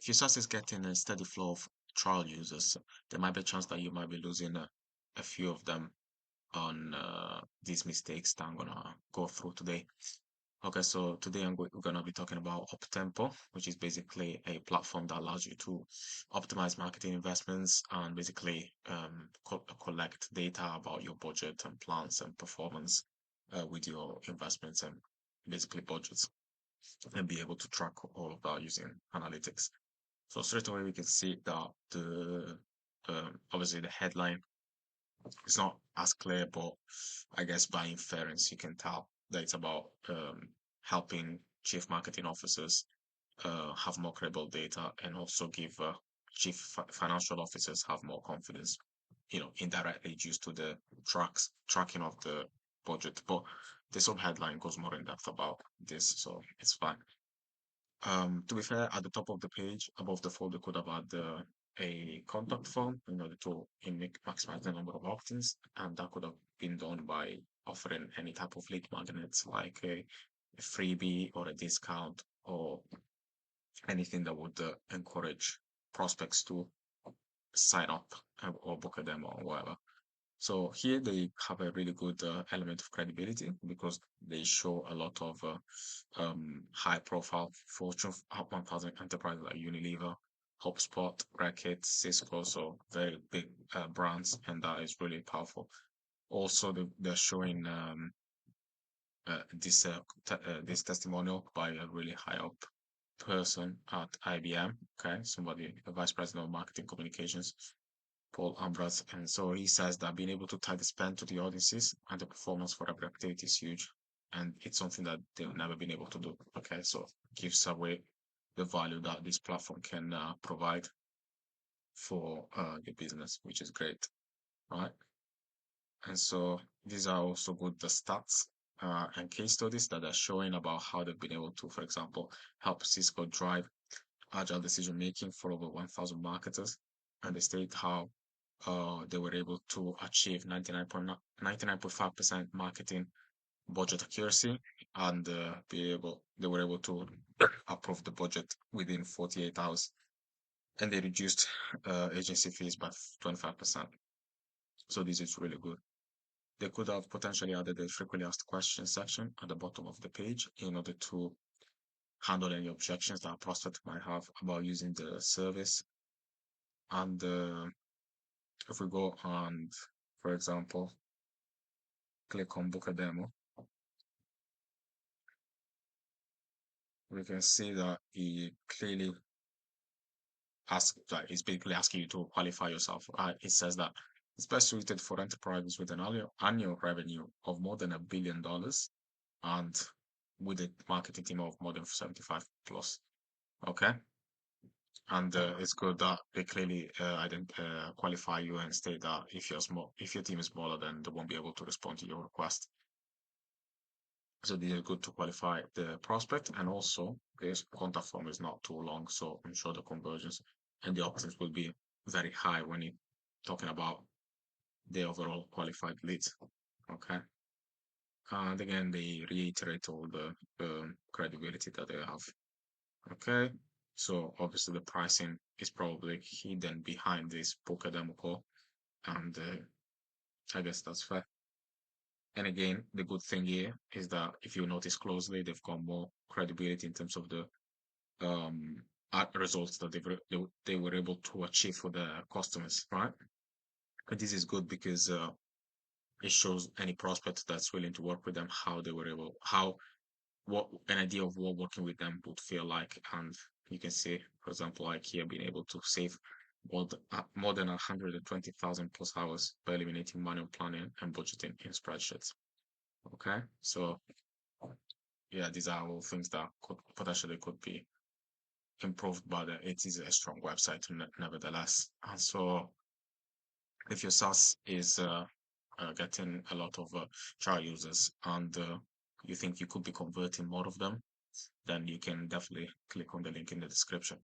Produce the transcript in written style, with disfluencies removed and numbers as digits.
if your SaaS is getting a steady flow of trial users, there might be a chance that you might be losing a few of them on these mistakes that I'm gonna go through today. Okay, so today we're gonna be talking about Uptempo, which is basically a platform that allows you to optimize marketing investments and basically collect data about your budget and plans and performance with your investments and basically budgets, and be able to track all of that using analytics. So straight away we can see that the obviously the headline is not as clear, but I guess by inference you can tell that it's about helping chief marketing officers have more credible data and also give financial officers have more confidence, indirectly due to the tracking of the budget. But the subheadline goes more in depth about this, so it's fine. To be fair, at the top of the page, above the folder could have had a contact form in order to maximize the number of opt-ins, and that could have been done by offering any type of lead magnets like a freebie or a discount or anything that would encourage prospects to sign up or book a demo or whatever. So here they have a really good element of credibility because they show a lot of high-profile Fortune 1000 enterprises like Unilever, HubSpot, Reckitt, Cisco, so very big brands, and that is really powerful. Also, they're showing this testimonial by a really high up person at IBM. Okay, somebody, a vice president of marketing communications, Paul Ambras. And so he says that being able to tie the spend to the audiences and the performance for every activity is huge. And it's something that they've never been able to do. Okay, so gives away the value that this platform can provide for the business, which is great, right? And so these are also good the stats and case studies that are showing about how they've been able to, for example, help Cisco drive agile decision making for over 1,000 marketers, and they state how they were able to achieve 99.5% marketing budget accuracy, and they were able to approve the budget within 48 hours, and they reduced agency fees by 25%. So this is really good. They could have potentially added a frequently asked questions section at the bottom of the page in order to handle any objections that a prospect might have about using the service. And if we go and, for example, click on book a demo, we can see that he clearly asks that he's basically asking you to qualify yourself. It says that it's best suited for enterprises with an annual revenue of more than $1 billion and with a marketing team of more than 75 plus. Okay. And it's good that they clearly qualify you and state that if you're small, if your team is smaller, then they won't be able to respond to your request. So this is good to qualify the prospect, and also this contact form is not too long, so I'm sure the conversions and the opt-ins will be very high when you're talking about the overall qualified leads. Okay. And again, they reiterate all the credibility that they have. Okay. So obviously the pricing is probably hidden behind this book a demo call, and I guess that's fair. And again, the good thing here is that if you notice closely, they've got more credibility in terms of the um results that they were able to achieve for the customers, right? And this is good because it shows any prospect that's willing to work with them how they were able how what an idea of what working with them would feel like. And you can see, for example, like here, being able to save more than 120,000 plus hours by eliminating manual planning and budgeting in spreadsheets. Okay, so yeah, these are all things that could be improved, but it is a strong website nevertheless. And so if your SaaS is getting a lot of trial users and you think you could be converting more of them, then you can definitely click on the link in the description.